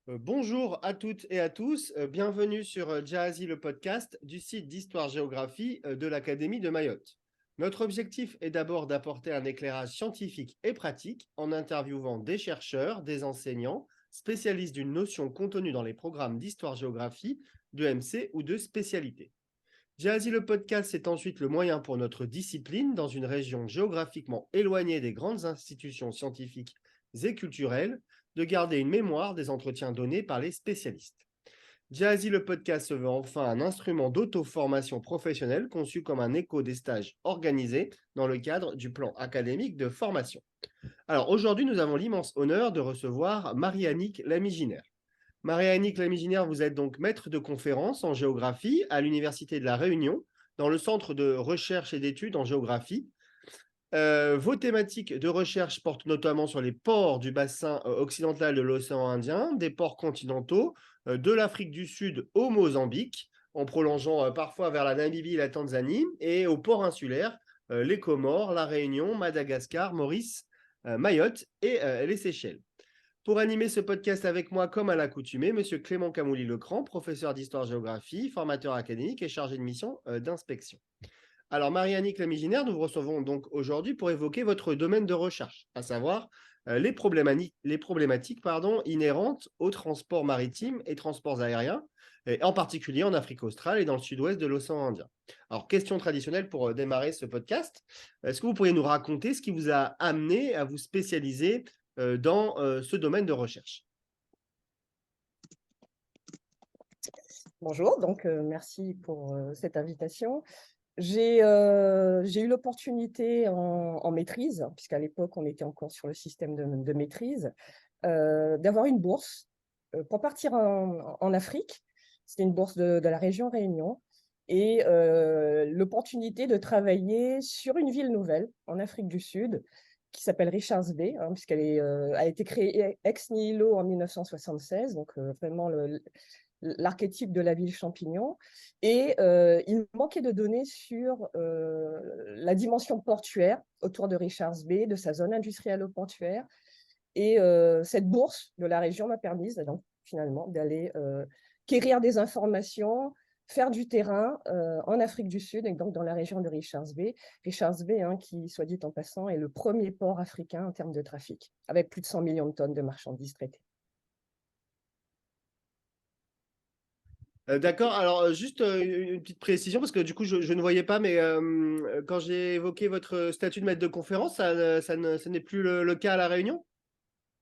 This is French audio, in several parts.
Bonjour à toutes et à tous, bienvenue sur Jahazi le podcast du site d'histoire-géographie de l'Académie de Mayotte. Notre objectif est d'abord d'apporter un éclairage scientifique et pratique en interviewant des chercheurs, des enseignants, spécialistes d'une notion contenue dans les programmes d'histoire-géographie, de MC ou de spécialité. Jahazi le podcast, c'est ensuite le moyen pour notre discipline, dans une région géographiquement éloignée des grandes institutions scientifiques et culturelles, de garder une mémoire des entretiens donnés par les spécialistes. Jahazi le podcast se veut enfin un instrument d'auto-formation professionnelle conçu comme un écho des stages organisés dans le cadre du plan académique de formation. Alors aujourd'hui, nous avons l'immense honneur de recevoir Marie-Annick Lamiginaire. Marie-Annick Lamiginaire, vous êtes donc maître de conférence en géographie à l'Université de La Réunion, dans le Centre de recherche et d'études en géographie. Vos thématiques de recherche portent notamment sur les ports du bassin occidental de l'océan Indien, des ports continentaux, de l'Afrique du Sud au Mozambique, en prolongeant parfois vers la Namibie et la Tanzanie, et aux ports insulaires, les Comores, la Réunion, Madagascar, Maurice, Mayotte et les Seychelles. Pour animer ce podcast avec moi, comme à l'accoutumée, Monsieur Clément Camouly-Lecran, professeur d'histoire-géographie, formateur académique et chargé de mission d'inspection. Alors, Marie-Annick Lamiginaire, nous vous recevons donc aujourd'hui pour évoquer votre domaine de recherche, à savoir les problématiques inhérentes aux transports maritimes et transports aériens, et en particulier en Afrique australe et dans le sud-ouest de l'océan Indien. Alors, question traditionnelle pour démarrer ce podcast, est-ce que vous pourriez nous raconter ce qui vous a amené à vous spécialiser dans ce domaine de recherche? Bonjour, donc merci pour cette invitation. J'ai eu l'opportunité en maîtrise, puisqu'à l'époque on était encore sur le système de maîtrise, d'avoir une bourse pour partir en Afrique. C'était une bourse de la région Réunion et l'opportunité de travailler sur une ville nouvelle en Afrique du Sud qui s'appelle Richards Bay, puisqu'elle a été créée ex nihilo en 1976, donc vraiment l'archétype de la ville champignon. Et il manquait de données sur la dimension portuaire autour de Richards Bay, de sa zone industrielle portuaire. Et cette bourse de la région m'a permis donc, finalement d'aller quérir des informations, faire du terrain en Afrique du Sud, et donc dans la région de Richards Bay. Richards Bay, qui, soit dit en passant, est le premier port africain en termes de trafic, avec plus de 100 millions de tonnes de marchandises traitées. D'accord, alors juste une petite précision, parce que du coup je ne voyais pas, mais quand j'ai évoqué votre statut de maître de conférence, ce n'est plus le cas à La Réunion?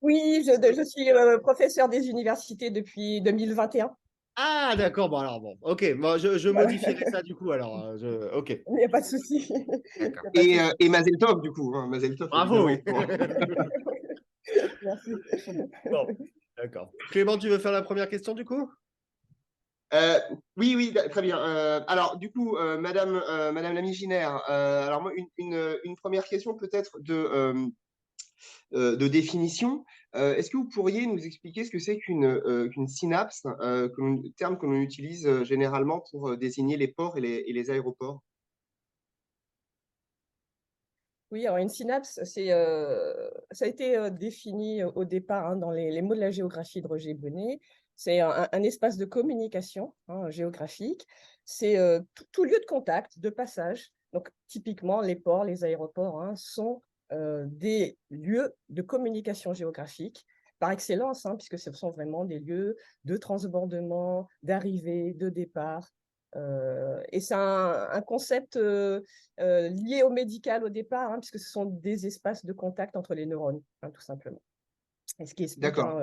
Oui, je suis professeur des universités depuis 2021. Ah d'accord, bon alors bon, ok, bon, je Voilà. modifierai ça du coup, alors, ok, Il n'y a pas de souci. Il d'accord. n'y a pas de souci. Et Mazel Tov, du coup, hein, Mazel Tov, Bravo, évidemment. oui. Merci. Bon, d'accord. Clément, tu veux faire la première question du coup? Euh, oui, oui, très bien. Alors, du coup, Madame Lamiginaire, alors moi, une première question peut-être de définition. Est-ce que vous pourriez nous expliquer ce que c'est qu'une synapse, terme que l'on utilise généralement pour désigner les ports et les aéroports? Oui, alors une synapse, ça a été défini au départ dans les mots de la géographie de Roger Bonnet. C'est un espace de communication géographique. C'est tout lieu de contact, de passage. Donc, typiquement, les ports, les aéroports sont des lieux de communication géographique par excellence, puisque ce sont vraiment des lieux de transbordement, d'arrivée, de départ. Et c'est un concept lié au médical au départ, puisque ce sont des espaces de contact entre les neurones, tout simplement. Et ce qui explique D'accord,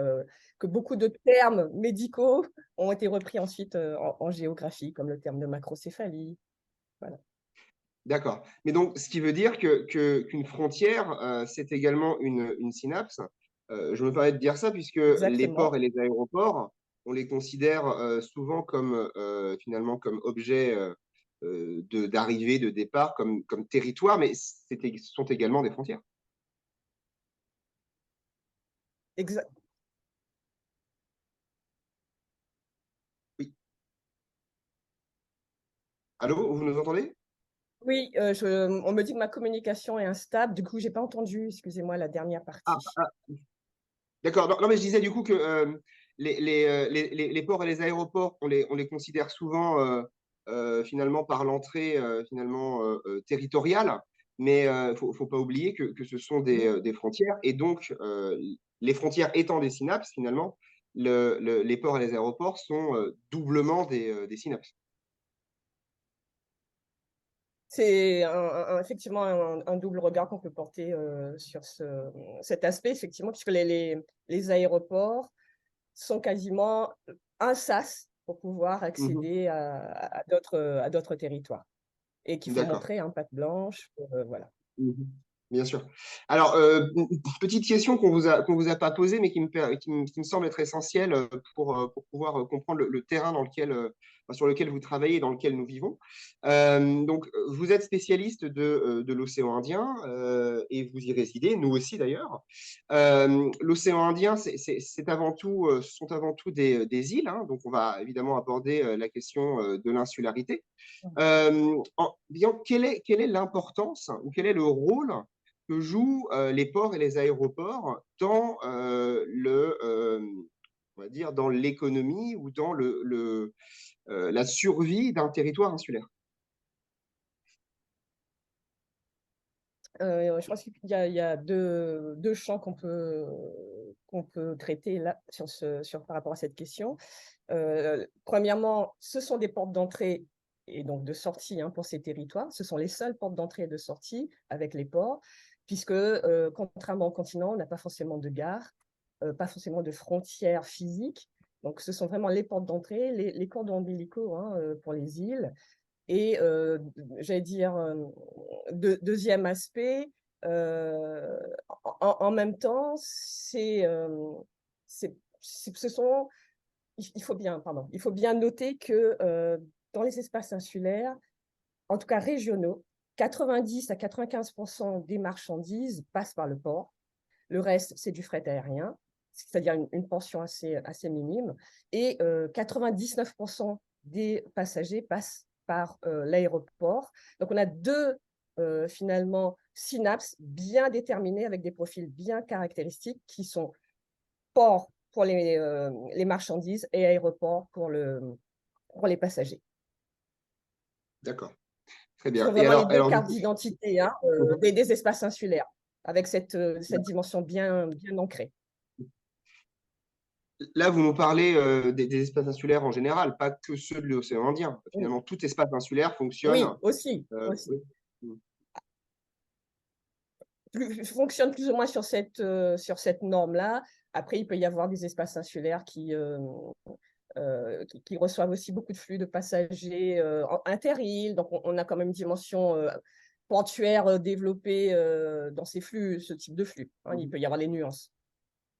que beaucoup de termes médicaux ont été repris ensuite en géographie, comme le terme de macrocéphalie. Voilà. d'accord. Mais donc, ce qui veut dire qu'une frontière, c'est également une synapse. Je me permets de dire ça puisque les ports Exactement. et les aéroports, on les considère souvent comme finalement comme objets d'arrivée, de départ, comme territoire, mais ce sont également des frontières. Exa- Oui. Allô, vous nous entendez? oui, on me dit que ma communication est instable. Du coup, je n'ai pas entendu, excusez-moi, la dernière Ah, partie. ah, d'accord. Non, non, mais je disais du coup que les ports et les aéroports, on les considère souvent finalement par l'entrée territoriale, mais il faut pas oublier que ce sont des frontières, et donc les frontières étant des synapses, finalement, les ports et les aéroports sont doublement des synapses. C'est effectivement un double regard qu'on peut porter sur cet aspect, effectivement, puisque les aéroports sont quasiment un sas pour pouvoir Mhm. accéder à d'autres territoires et qu'il faut D'accord. montrer, hein, patte blanche, voilà. Mhm. Bien sûr. Alors, une petite question qu'on vous a pas posée, mais qui me semble être essentielle pour pouvoir comprendre le terrain sur lequel vous travaillez et dans lequel nous vivons. Donc, vous êtes spécialiste de l'océan Indien et vous y résidez, nous aussi d'ailleurs. L'océan Indien, ce sont avant tout des îles, hein, donc on va évidemment aborder la question de l'insularité. Quelle est l'importance ou quel est le rôle que jouent les ports et les aéroports dans on va dire, dans l'économie ou dans la survie d'un territoire insulaire? Je pense qu'il y a deux champs qu'on peut traiter là par rapport à cette question. Premièrement, ce sont des portes d'entrée et donc de sortie, hein, pour ces territoires. Ce sont les seules portes d'entrée et de sortie avec les ports, puisque contrairement au continent, on n'a pas forcément de gare, pas forcément de frontières physiques. Donc, ce sont vraiment les portes d'entrée, les cordons ombilicaux, hein, pour les îles. Et j'allais dire, deuxième aspect, en même temps, ce sont, il faut bien noter que dans les espaces insulaires, en tout cas régionaux, 90 à 95% des marchandises passent par le port. Le reste, c'est du fret aérien, c'est-à-dire une portion assez minime. Et 99% des passagers passent par l'aéroport. Donc, on a deux, finalement, synapses bien déterminées avec des profils bien caractéristiques qui sont port pour les marchandises et aéroport pour les passagers. D'accord, très Ce sont bien. Et vraiment les deux du cartes coup, d'identité, hein, mhm. des espaces insulaires, avec cette dimension bien ancrée. Là, vous nous parlez des espaces insulaires en général, pas que ceux de l'océan Indien. Oui, Finalement, tout espace insulaire fonctionne. oui, aussi. Oui. Mhm. Fonctionne plus ou moins sur cette norme-là. Après, il peut y avoir des espaces insulaires qui reçoivent aussi beaucoup de flux de passagers inter-îles. Donc, on a quand même une dimension portuaire développée dans ces flux, ce type de flux, hein. Il Mhm. peut y avoir les nuances.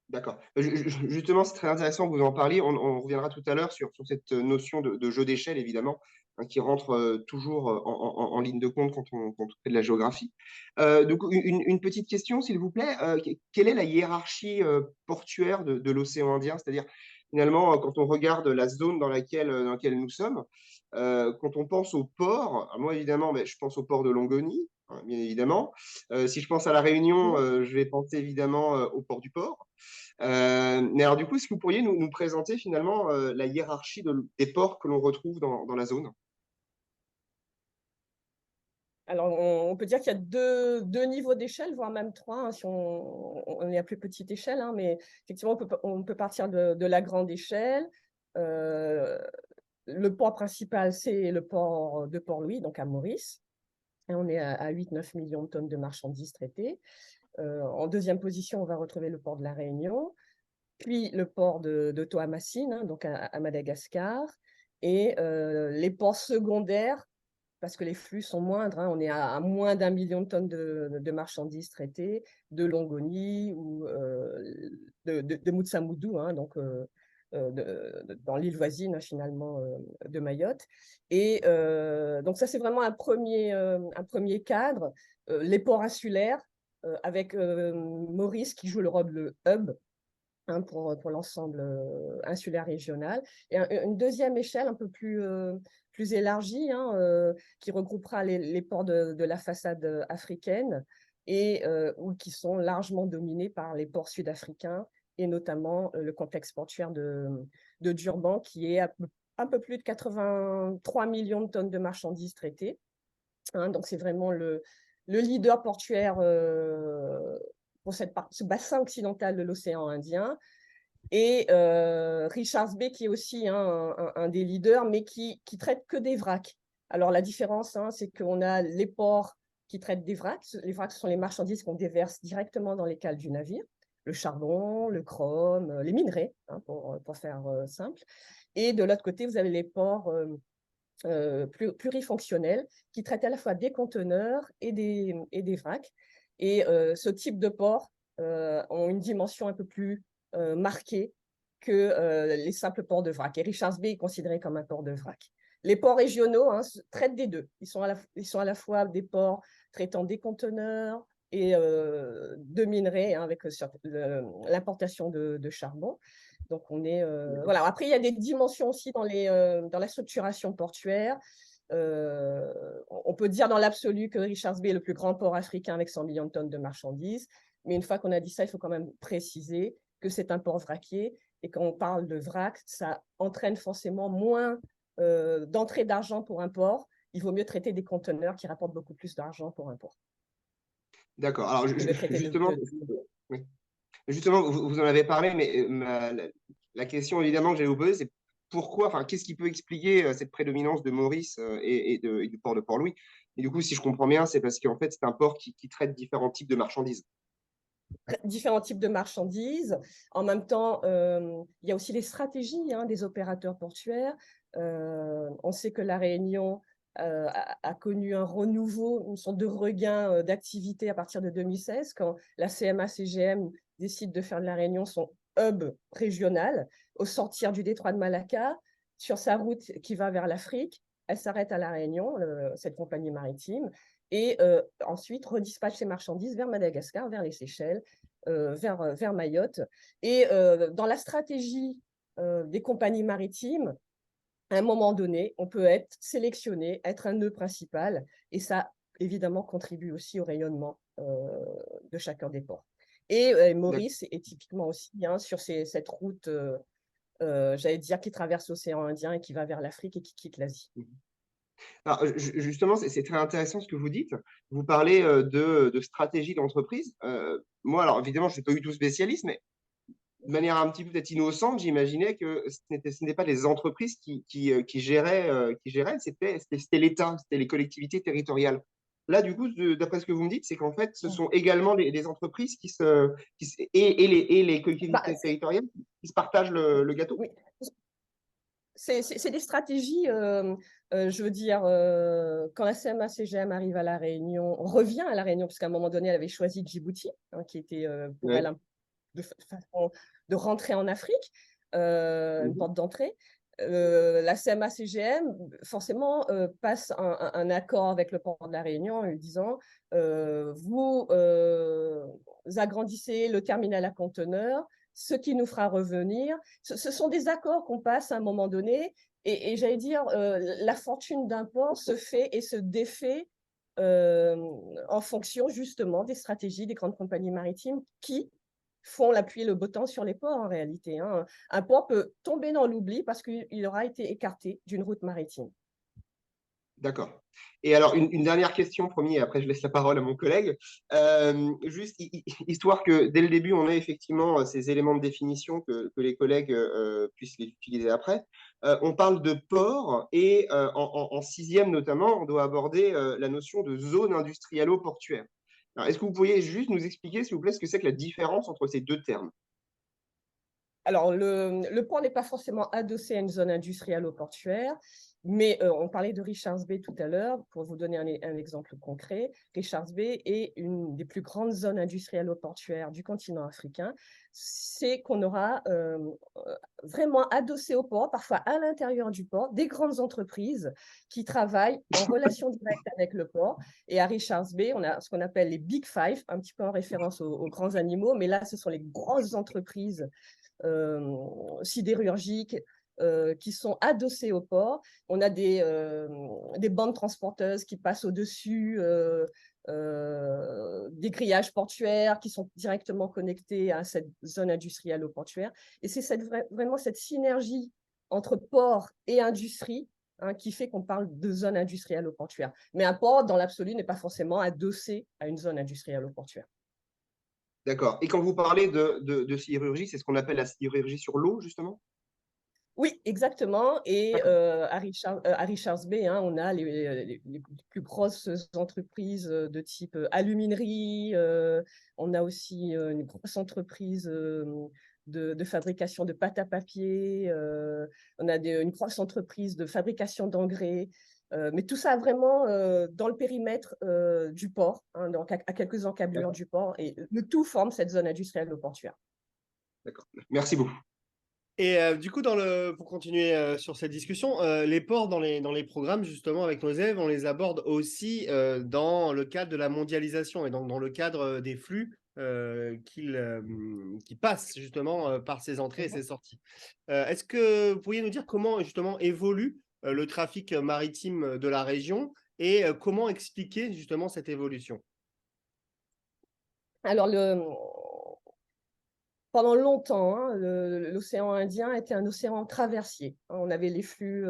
D'accord. Justement, c'est très intéressant que vous en parliez. On reviendra tout à l'heure sur cette notion de jeu d'échelle, évidemment, hein, qui rentre toujours en ligne de compte quand on fait de la géographie. Donc, une petite question, s'il vous plaît. Quelle est la hiérarchie portuaire de l'océan Indien? C'est-à-dire, finalement, quand on regarde la zone dans laquelle nous sommes, quand on pense au port, moi, évidemment, je pense au port de Longoni, hein, bien évidemment. Si je pense à La Réunion, Mhm. je vais penser évidemment au port du port. Mais alors, du coup, est-ce que vous pourriez nous présenter finalement la hiérarchie des ports que l'on retrouve dans la zone? Alors, on peut dire qu'il y a deux niveaux d'échelle, voire même trois, hein, si on est à plus petite échelle, hein, mais effectivement, on peut partir de la grande échelle. Euh, le port principal, c'est le port de Port-Louis, donc à Maurice. Et on est à 8-9 millions de tonnes de marchandises traitées. En deuxième position, on va retrouver le port de la Réunion, puis le port de Toamasine, hein, donc à Madagascar, et les ports secondaires, parce que les flux sont moindres, hein, on est à moins d'1 million de tonnes de marchandises traitées, de Longoni ou de Moutsamoudou, hein, donc dans l'île voisine, hein, finalement, de Mayotte. Et donc ça, c'est vraiment un premier cadre. Les ports insulaires, avec Maurice qui joue le rôle de hub, hein, pour l'ensemble insulaire régional. Et une deuxième échelle un peu plus élargie, hein, qui regroupera les ports de la façade africaine et qui sont largement dominés par les ports sud-africains et notamment le complexe portuaire de Durban, qui est un peu plus de 83 millions de tonnes de marchandises traitées. Donc, c'est vraiment le leader portuaire pour ce bassin occidental de l'océan Indien. Et Richards Bay, qui est aussi un des leaders, mais qui traite que des vracs. Alors, la différence, c'est qu'on a les ports qui traitent des vracs. Les vracs, ce sont les marchandises qu'on déverse directement dans les cales du navire. Le charbon, le chrome, les minerais, pour faire simple. Et de l'autre côté, vous avez les ports plurifonctionnels qui traitent à la fois des conteneurs et des vracs. Et ce type de ports ont une dimension un peu plus marquée que les simples ports de vrac. Et Richards Bay est considéré comme un port de vrac. Les ports régionaux traitent des deux. Ils sont à la fois des ports traitant des conteneurs et de minerais, avec l'importation de charbon. Donc, voilà. Après, il y a des dimensions aussi dans la structuration portuaire. On peut dire dans l'absolu que Richards Bay est le plus grand port africain avec 100 millions de tonnes de marchandises. Mais une fois qu'on a dit ça, il faut quand même préciser que c'est un port vraquier. Et quand on parle de vrac, ça entraîne forcément moins d'entrée d'argent pour un port. Il vaut mieux traiter des conteneurs qui rapportent beaucoup plus d'argent pour un port. D'accord. Alors, justement, oui. Justement, vous en avez parlé, mais la question évidemment que j'allais vous poser, c'est pourquoi, enfin, qu'est-ce qui peut expliquer cette prédominance de Maurice et du port de Port-Louis? Et du coup, si je comprends bien, c'est parce qu'en fait, c'est un port qui traite différents types de marchandises. Différents types de marchandises. En même temps, il y a aussi les stratégies des opérateurs portuaires. On sait que La Réunion a connu un renouveau, une sorte de regain d'activité à partir de 2016, quand la CMA-CGM décide de faire de La Réunion son hub régional, au sortir du détroit de Malacca, sur sa route qui va vers l'Afrique. Elle s'arrête à La Réunion, cette compagnie maritime, et ensuite redispatche ses marchandises vers Madagascar, vers les Seychelles, vers Mayotte. Et dans la stratégie des compagnies maritimes, à un moment donné, on peut être sélectionné, être un nœud principal, et ça, évidemment, contribue aussi au rayonnement de chacun des ports. Et Maurice est typiquement aussi sur cette route, j'allais dire, qui traverse l'océan Indien et qui va vers l'Afrique et qui quitte l'Asie. Alors, justement, c'est très intéressant ce que vous dites. Vous parlez de stratégie d'entreprise. Moi, alors évidemment, je ne suis pas du tout spécialiste, mais de manière un petit peu peut-être innocente, j'imaginais que ce n'était pas les entreprises qui géraient, c'était l'État, c'était les collectivités territoriales. Là, du coup, d'après ce que vous me dites, c'est qu'en fait, ce sont également les entreprises et les collectivités territoriales qui se partagent le gâteau. Oui. C'est des stratégies, je veux dire, quand la CMA-CGM arrive à La Réunion, revient à La Réunion, parce qu'à un moment donné, elle avait choisi Djibouti, qui était pour elle de façon de rentrer en Afrique, une porte d'entrée. La CMA-CGM, forcément, passe un accord avec le port de La Réunion en lui disant vous agrandissez le terminal à conteneurs, ce qui nous fera revenir. Ce sont des accords qu'on passe à un moment donné, et j'allais dire, la fortune d'un port se fait et se défait en fonction justement des stratégies des grandes compagnies maritimes qui font la pluie et le beau temps sur les ports en réalité. Un port peut tomber dans l'oubli parce qu'il aura été écarté d'une route maritime. D'accord. Et alors, une dernière question, promis, et après je laisse la parole à mon collègue. Juste, histoire que dès le début, on ait effectivement ces éléments de définition que les collègues puissent les utiliser après. On parle de port et en sixième notamment, on doit aborder la notion de zone industrialo-portuaire. Alors, est-ce que vous pourriez juste nous expliquer, s'il vous plaît, ce que c'est que la différence entre ces deux termes? Alors, le port n'est pas forcément adossé à une zone industrielle-portuaire, mais on parlait de Richards Bay tout à l'heure. Pour vous donner un exemple concret, Richards Bay est une des plus grandes zones industrielles-portuaires du continent africain. C'est qu'on aura vraiment adossé au port, parfois à l'intérieur du port, des grandes entreprises qui travaillent en relation directe avec le port. Et à Richards Bay, on a ce qu'on appelle les Big Five, un petit peu en référence aux grands animaux, mais là, ce sont les grosses entreprises sidérurgiques qui sont adossées au port. On a des bandes transporteuses qui passent au-dessus des grillages portuaires qui sont directement connectés à cette zone industrielle portuaire. Et c'est vraiment cette synergie entre port et industrie qui fait qu'on parle de zone industrielle portuaire. Mais un port, dans l'absolu, n'est pas forcément adossé à une zone industrielle portuaire. D'accord. Et quand vous parlez de sidérurgie, c'est ce qu'on appelle la sidérurgie sur l'eau, justement? Oui, exactement. Et D'accord. à Richards Bay, on a les plus grosses entreprises de type aluminerie. On a aussi une grosse entreprise de fabrication de pâte à papier. On a une grosse entreprise de fabrication d'engrais. Mais tout ça vraiment dans le périmètre du port, donc à quelques encablures du port. Et le tout forme cette zone industrielle portuaire. D'accord. Merci beaucoup. Et du coup, pour continuer sur cette discussion, les ports dans les programmes, justement, avec nos élèves, on les aborde aussi dans le cadre de la mondialisation et donc dans le cadre des flux qui passent justement par ces entrées et ces sorties. Est-ce que vous pourriez nous dire comment justement évolue le trafic maritime de la région et comment expliquer justement cette évolution? Alors, pendant longtemps, l'océan Indien était un océan traversier. On avait les flux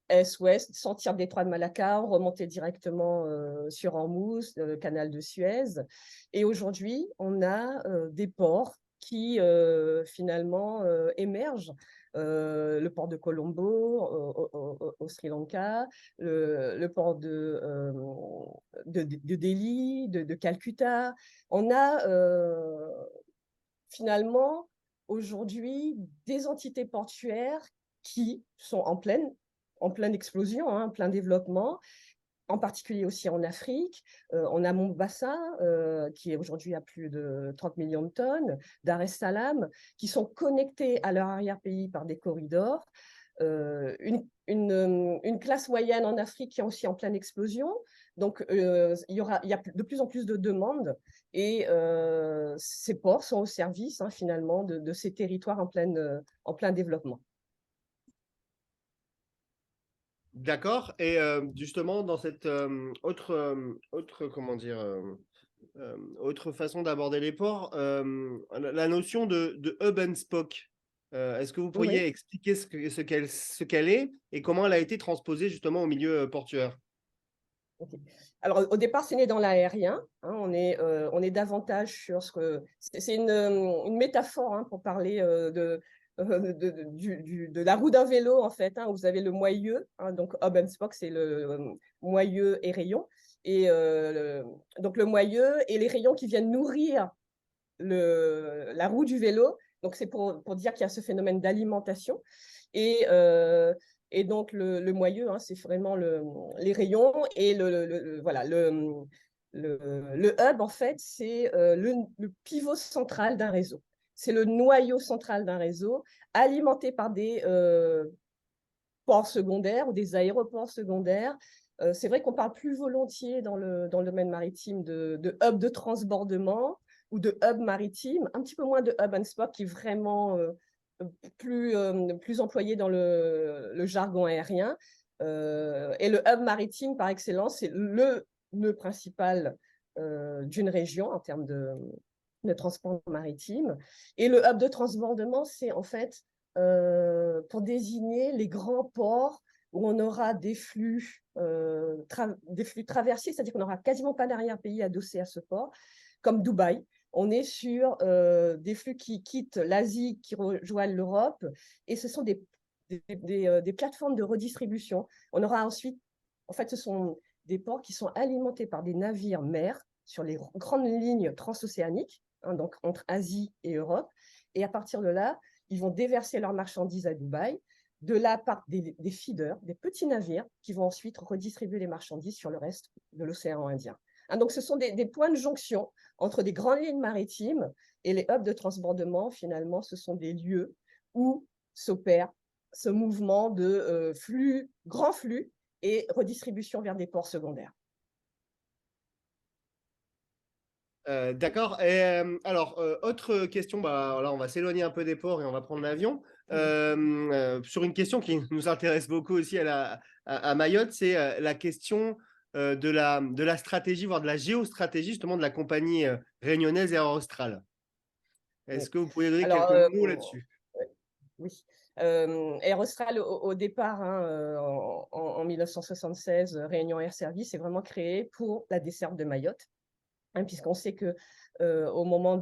est-ouest, sortir des détroit de Malacca, remonter directement sur Ormuz, le canal de Suez. Et aujourd'hui, on a des ports qui finalement émergent. Le port de Colombo au Sri Lanka, le port de Delhi, de Calcutta. On a finalement aujourd'hui des entités portuaires qui sont en pleine explosion, en plein développement, en particulier aussi en Afrique. On a Mombasa, qui est aujourd'hui à plus de 30 millions de tonnes, Dar es Salaam, qui sont connectés à leur arrière-pays par des corridors. Une classe moyenne en Afrique qui est aussi en pleine explosion. Donc, il y a de plus en plus de demandes et ces ports sont au service finalement de ces territoires en plein développement. D'accord. Et justement, dans cette autre façon d'aborder les ports, la notion de hub and spoke, est-ce que vous pourriez Oui. expliquer ce qu'elle est et comment elle a été transposée justement au milieu portuaire? Okay. Alors, au départ, c'est né dans l'aérien. On est davantage sur ce que. C'est une métaphore pour parler de la roue d'un vélo, en fait. Vous avez le moyeu, donc hub and spoke, c'est le moyeu et rayon. Et donc, le moyeu et les rayons qui viennent nourrir la roue du vélo. Donc, c'est pour dire qu'il y a ce phénomène d'alimentation. Et donc, le moyeu, c'est vraiment les rayons. Et voilà, le hub, en fait, c'est le pivot central d'un réseau. C'est le noyau central d'un réseau alimenté par des ports secondaires ou des aéroports secondaires. C'est vrai qu'on parle plus volontiers dans le domaine maritime de hub de transbordement ou de hub maritime, un petit peu moins de hub and spoke qui est vraiment plus employé dans le jargon aérien. Et le hub maritime, par excellence, c'est le nœud principal d'une région en termes de transport maritime. Et le hub de transbordement, c'est en fait pour désigner les grands ports où on aura des flux traversiers, c'est-à-dire qu'on n'aura quasiment pas d'arrière-pays adossé à ce port, comme Dubaï. On est sur des flux qui quittent l'Asie, qui rejoignent l'Europe, et ce sont des plateformes de redistribution. On aura ensuite, en fait, ce sont des ports qui sont alimentés par des navires mers sur les grandes lignes transocéaniques, donc entre Asie et Europe, et à partir de là, ils vont déverser leurs marchandises à Dubaï. De là partent des feeders, des petits navires qui vont ensuite redistribuer les marchandises sur le reste de l'océan Indien. Donc, ce sont des points de jonction entre des grandes lignes maritimes et les hubs de transbordement. Finalement, ce sont des lieux où s'opère ce mouvement de grand flux et redistribution vers des ports secondaires. D'accord. Et alors, autre question, là, on va s'éloigner un peu des ports et on va prendre l'avion. Sur une question qui nous intéresse beaucoup aussi à Mayotte, c'est la question de la stratégie, voire de la géostratégie justement de la compagnie réunionnaise Air Austral. Est-ce Oui. que vous pouvez donner Alors, quelques mots là-dessus? oui. Air Austral, au départ, hein, en 1976, Réunion Air Service est vraiment créé pour la desserte de Mayotte, hein, puisqu'on sait que au moment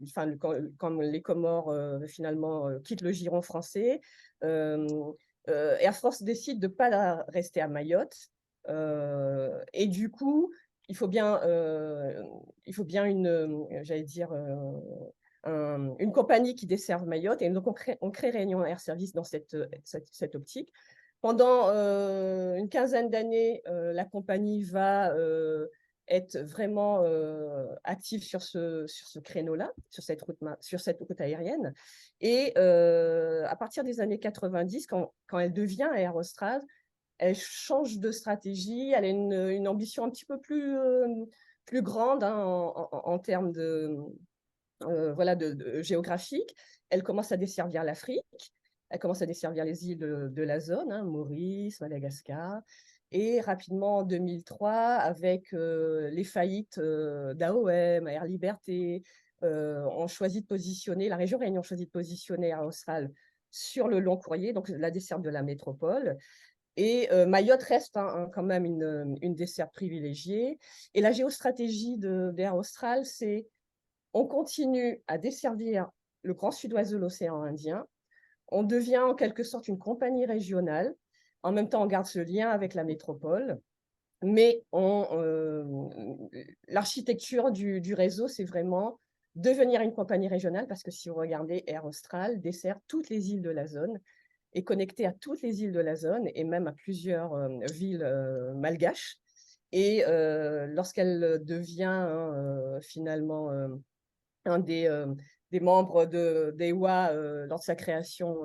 enfin, quand les Comores finalement quittent le giron français, Air France décide de ne pas rester à Mayotte. Et du coup, il faut bien j'allais dire, une compagnie qui desserve Mayotte. Et donc, on crée Réunion Air Service dans cette optique. Pendant une quinzaine d'années, la compagnie va être vraiment active sur ce créneau-là, sur cette route aérienne. Et à partir des années 90, quand elle devient Air Austral, elle change de stratégie, elle a une ambition un petit peu plus grande, hein, en termes voilà, géographique. Elle commence à desservir l'Afrique, elle commence à desservir les îles de la zone, hein, Maurice, Madagascar. Et rapidement, en 2003, avec les faillites d'AOM, Air Liberté, on choisit de positionner, la région Réunion choisit de positionner Air Austral sur le long courrier, donc la desserte de la métropole. Et Mayotte reste quand même une desserte privilégiée. Et la géostratégie d'Air Austral, c'est on continue à desservir le grand sud-ouest de l'océan Indien. On devient en quelque sorte une compagnie régionale. En même temps, on garde ce lien avec la métropole. Mais l'architecture du réseau, c'est vraiment devenir une compagnie régionale, parce que si vous regardez, Air Austral dessert toutes les îles de la zone, est connecté à toutes les îles de la zone et même à plusieurs villes malgaches. Et lorsqu'elle devient finalement un des membres d'EWA lors de sa création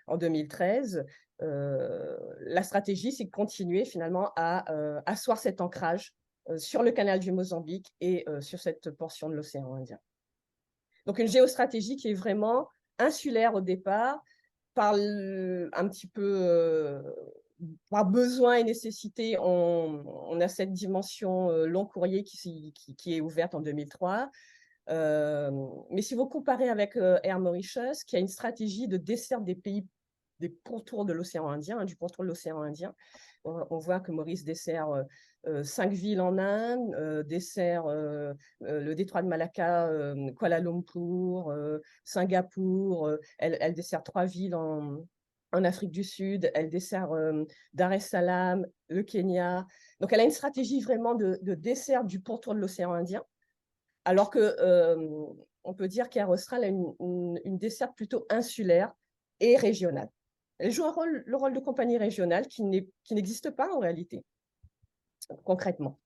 en 2013, la stratégie, c'est de continuer finalement à asseoir cet ancrage sur le canal du Mozambique et sur cette portion de l'océan Indien. Donc, une géostratégie qui est vraiment insulaire au départ, par un petit peu par besoin et nécessité, on a cette dimension long courrier qui est ouverte en 2003. Mais si vous comparez avec Air Mauritius, qui a une stratégie de desserte des pays des pourtours de l'océan Indien, du pourtour de l'océan Indien, on voit que Maurice dessert 5 villes en Inde, dessert le détroit de Malacca, Kuala Lumpur, Singapour, elle dessert 3 villes en Afrique du Sud, elle dessert Dar es Salaam, le Kenya. Donc, elle a une stratégie vraiment de dessert du pourtour de l'océan Indien, alors qu'on peut dire qu'Air Austral a une desserte plutôt insulaire et régionale. Elle joue le rôle de compagnie régionale qui n'existe pas en réalité, concrètement.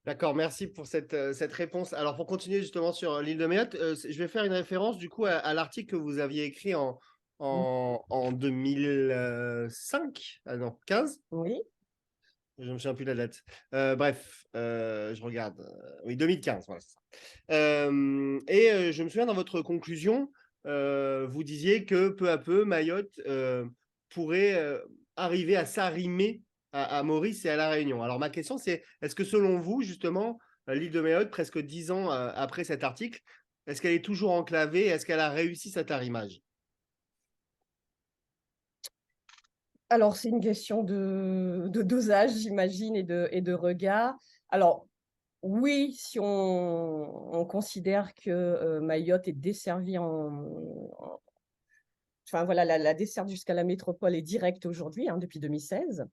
D'accord, merci pour cette réponse. Alors, pour continuer justement sur l'île de Mayotte, je vais faire une référence du coup à l'article que vous aviez écrit en 2005, ah non, 15. Oui. Je ne me souviens plus de la date. Bref, je regarde. Oui, 2015, voilà, c'est ça. Et je me souviens dans votre conclusion, vous disiez que peu à peu, Mayotte pourrait arriver à s'arrimer à Maurice et à La Réunion. Alors ma question, c'est, est-ce que selon vous, justement, l'île de Mayotte, presque 10 ans après cet article, est-ce qu'elle est toujours enclavée? Est-ce qu'elle a réussi cet arrimage? Alors, c'est une question de dosage, j'imagine, et de regard. Alors, oui, si on considère que Mayotte est desservie enfin, voilà, la desserte jusqu'à la métropole est directe aujourd'hui, hein, depuis 2016.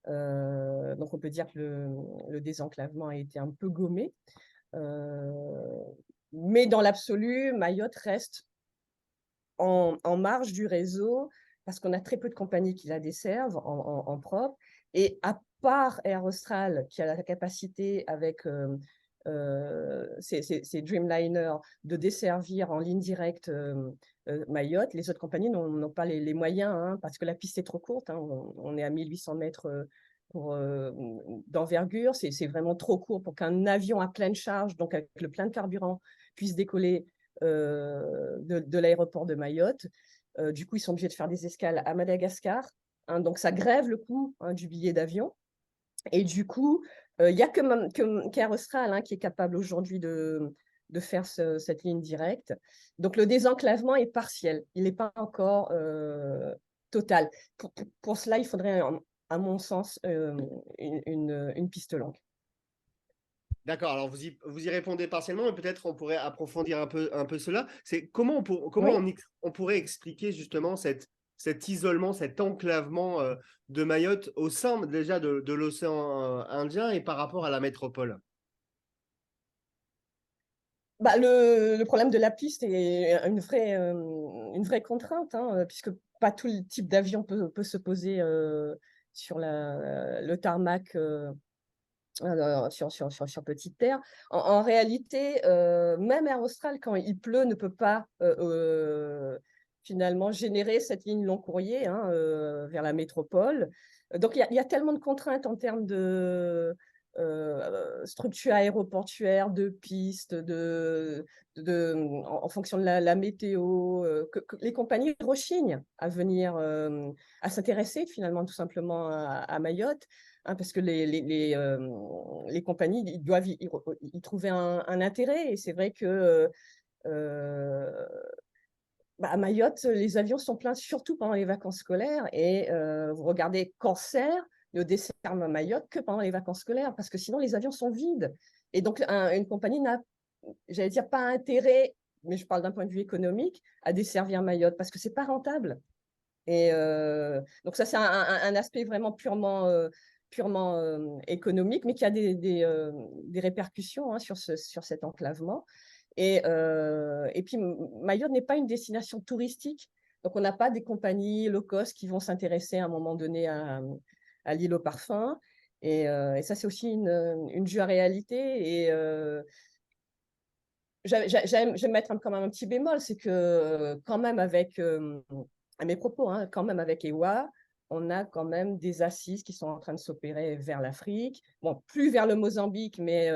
Donc, on peut dire que le désenclavement a été un peu gommé. Mais dans l'absolu, Mayotte reste en marge du réseau parce qu'on a très peu de compagnies qui la desservent en propre. Et à part Air Austral, qui a la capacité avec ces Dreamliners de desservir en ligne directe Mayotte, les autres compagnies n'ont pas les moyens, hein, parce que la piste est trop courte, hein, on est à 1800 mètres d'envergure, c'est vraiment trop court pour qu'un avion à pleine charge, donc avec le plein de carburant, puisse décoller de l'aéroport de Mayotte. Du coup, ils sont obligés de faire des escales à Madagascar, hein, donc ça grève le coût, hein, du billet d'avion. Et du coup, il n'y a qu'Air Austral, hein, qui est capable aujourd'hui de faire cette ligne directe. Donc le désenclavement est partiel, il n'est pas encore total. Pour cela, il faudrait, à mon sens, une piste longue. D'accord, alors vous y répondez partiellement, mais peut-être on pourrait approfondir un peu cela. C'est comment Oui. on pourrait expliquer justement cet isolement, cet enclavement de Mayotte au sein déjà de l'océan Indien et par rapport à la métropole? Bah, le problème de la piste est une vraie contrainte, hein, puisque pas tout le type d'avion peut se poser sur le tarmac, sur petite terre. En réalité, même Air Austral, quand il pleut, ne peut pas finalement générer cette ligne long courrier, hein, vers la métropole. Donc il y a tellement de contraintes en termes de structure aéroportuaire, de pistes, en fonction de la météo, que les compagnies rechignent à venir, à s'intéresser finalement tout simplement à Mayotte. Hein, parce que les compagnies, ils doivent y trouver un intérêt. Et c'est vrai que à Mayotte, les avions sont pleins, surtout pendant les vacances scolaires. Et vous regardez Corsair, ne dessert Mayotte que pendant les vacances scolaires, parce que sinon les avions sont vides. Et donc une compagnie n'a, j'allais dire, pas intérêt, mais je parle d'un point de vue économique, à desservir Mayotte, parce que c'est pas rentable. Et donc ça, c'est un aspect vraiment purement économique, mais qui a des répercussions, hein, sur cet enclavement. Et puis, Mayotte n'est pas une destination touristique, donc on n'a pas des compagnies low cost qui vont s'intéresser à un moment donné à l'île au parfum. Et ça, c'est aussi une dure réalité. Et j'aime mettre quand même un petit bémol, c'est que quand même avec, à mes propos, hein, quand même avec EWA, on a quand même des assises qui sont en train de s'opérer vers l'Afrique, bon, plus vers le Mozambique, mais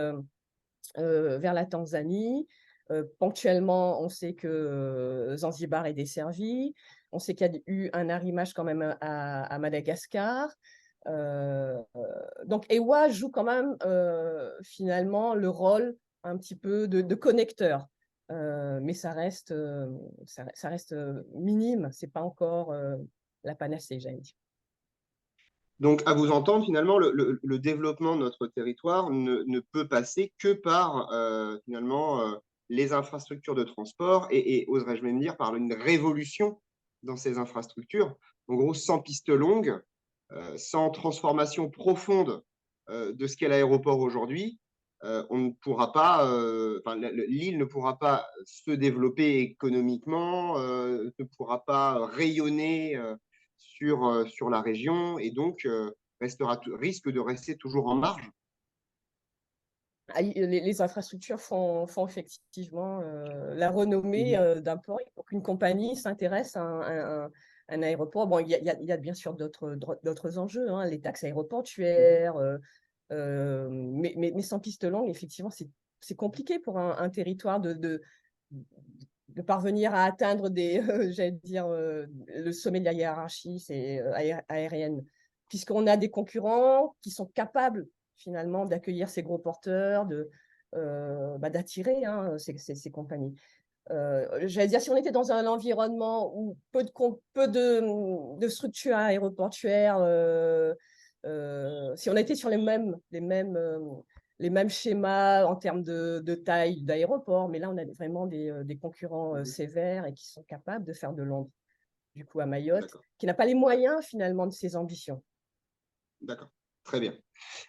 vers la Tanzanie. Ponctuellement, on sait que Zanzibar est desservi, on sait qu'il y a eu un arrimage quand même à Madagascar. Donc EWA joue quand même finalement le rôle un petit peu de connecteur. Mais ça reste minime, c'est pas encore la panacée, j'allais dire. Donc, à vous entendre, finalement, le développement de notre territoire ne peut passer que par, finalement, les infrastructures de transport et oserais-je même dire, par une révolution dans ces infrastructures. En gros, sans piste longue, sans transformation profonde de ce qu'est l'aéroport aujourd'hui, on ne pourra pas, l'île ne pourra pas se développer économiquement, ne pourra pas rayonner sur la région et donc risque de rester toujours en marge. Les infrastructures font effectivement la renommée d'un port. Pour qu'une compagnie s'intéresse à un aéroport, bon, il y a bien sûr d'autres enjeux, hein, les taxes aéroportuaires, mais sans piste longue, effectivement, c'est compliqué pour un territoire de parvenir à atteindre j'allais dire, le sommet de la hiérarchie aérienne, puisqu'on a des concurrents qui sont capables finalement d'accueillir ces gros porteurs, d'attirer, hein, ces compagnies. J'allais dire, si on était dans un environnement où peu de structures aéroportuaires, si on était sur les mêmes schémas en termes de taille d'aéroport, mais là, on a vraiment des concurrents sévères et qui sont capables de faire de l'ombre, du coup, à Mayotte, qui n'a pas les moyens finalement de ses ambitions. D'accord, très bien.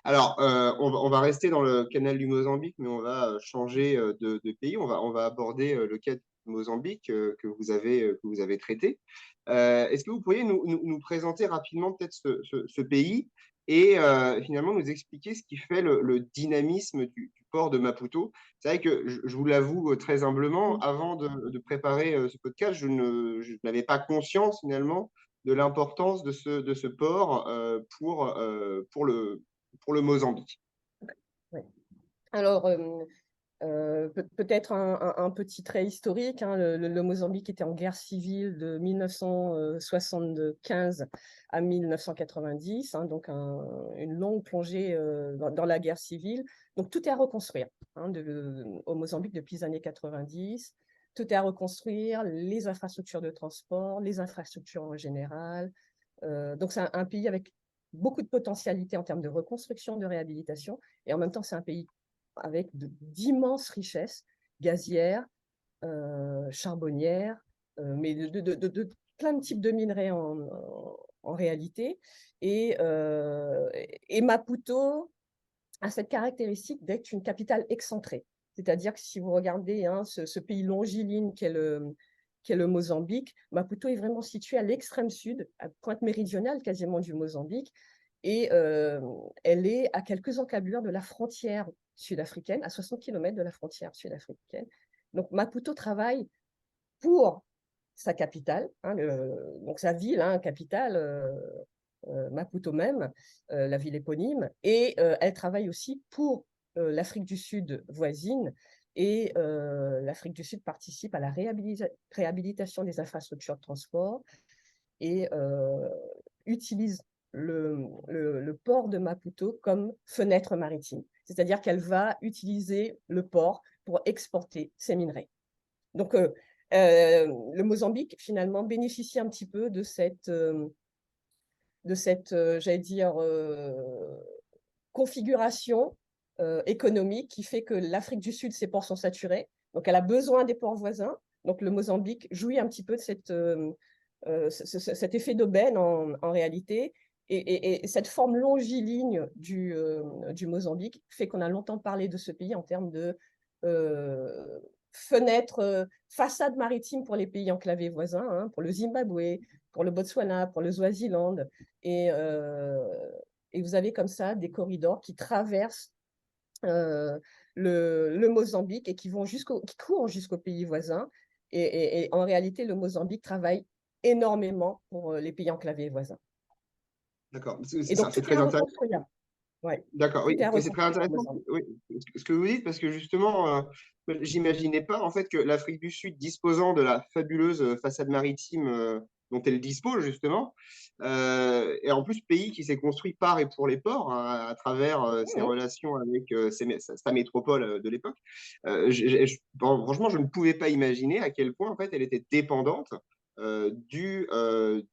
Alors, on va rester dans le canal du Mozambique, mais on va changer de pays. On va aborder le cas du Mozambique que vous avez traité. Est-ce que vous pourriez nous présenter rapidement peut-être ce pays et finalement nous expliquer ce qui fait le dynamisme du port de Maputo? C'est vrai que je vous l'avoue très humblement, avant de préparer ce podcast, je n'avais pas conscience finalement de l'importance de ce port pour le Mozambique. Ouais. Alors, Peut-être un petit trait historique, hein, le Mozambique était en guerre civile de 1975 à 1990, hein, donc une longue plongée dans la guerre civile. Donc tout est à reconstruire, hein, au Mozambique depuis les années 90. Tout est à reconstruire, les infrastructures de transport, les infrastructures en général. Donc c'est un pays avec beaucoup de potentialités en termes de reconstruction, de réhabilitation, et en même temps c'est un pays avec d'immenses richesses gazières, charbonnières, mais de plein de types de minerais en réalité. Et Maputo a cette caractéristique d'être une capitale excentrée. C'est-à-dire que si vous regardez, hein, ce pays longiligne qu'est le Mozambique, Maputo est vraiment situé à l'extrême sud, à pointe méridionale quasiment du Mozambique, et elle est à quelques encablures de la frontière sud-africaine, à 60 km de la frontière sud-africaine. Donc Maputo travaille pour sa capitale, hein, donc sa ville, hein, capitale, Maputo même, la ville éponyme, et elle travaille aussi pour l'Afrique du Sud voisine, et l'Afrique du Sud participe à la réhabilitation des infrastructures de transport et utilise le port de Maputo comme fenêtre maritime. C'est-à-dire qu'elle va utiliser le port pour exporter ses minerais. Donc, le Mozambique, finalement, bénéficie un petit peu de cette j'allais dire, configuration économique qui fait que l'Afrique du Sud, ses ports sont saturés. Donc, elle a besoin des ports voisins. Donc, le Mozambique jouit un petit peu de cet effet d'aubaine en réalité. Et cette forme longiligne du Mozambique fait qu'on a longtemps parlé de ce pays en termes de fenêtre, façade maritime pour les pays enclavés voisins, hein, pour le Zimbabwe, pour le Botswana, pour le Swaziland. Et vous avez comme ça des corridors qui traversent le Mozambique et qui courent jusqu'aux pays voisins. Et en réalité, le Mozambique travaille énormément pour les pays enclavés voisins. D'accord, Et donc, c'est tout est très à intéressant. reconstruire. Ouais. D'accord, Tout oui, est à c'est très reconstruire au intéressant Mozambique. oui, ce que vous dites, parce que justement, j'imaginais pas en fait que l'Afrique du Sud, disposant de la fabuleuse façade maritime dont elle dispose justement, et en plus pays qui s'est construit par et pour les ports hein, à travers ses Mhm. relations avec sa métropole de l'époque. Bon, franchement, je ne pouvais pas imaginer à quel point en fait elle était dépendante du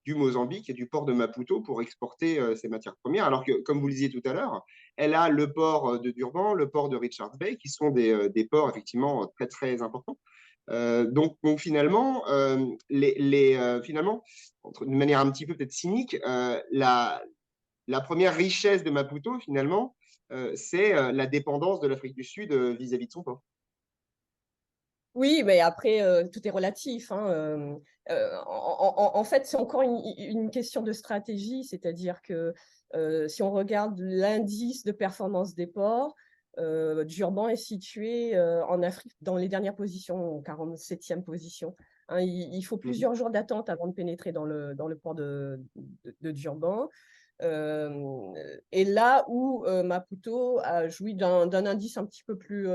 Mozambique et du port de Maputo pour exporter ses matières premières, alors que, comme vous le disiez tout à l'heure, elle a le port de Durban, le port de Richards Bay, qui sont des ports effectivement très, très importants. Donc finalement, finalement, d'une manière un petit peu peut-être cynique, la première richesse de Maputo, finalement, c'est la dépendance de l'Afrique du Sud vis-à-vis de son port. Oui, mais après, tout est relatif, hein. En fait, c'est encore une question de stratégie, c'est-à-dire que si on regarde l'indice de performance des ports, Durban est situé en Afrique dans les dernières positions, 47e position. Hein, il faut plusieurs jours d'attente avant de pénétrer dans le port de Durban. Et là où Maputo a joui d'un indice un petit peu plus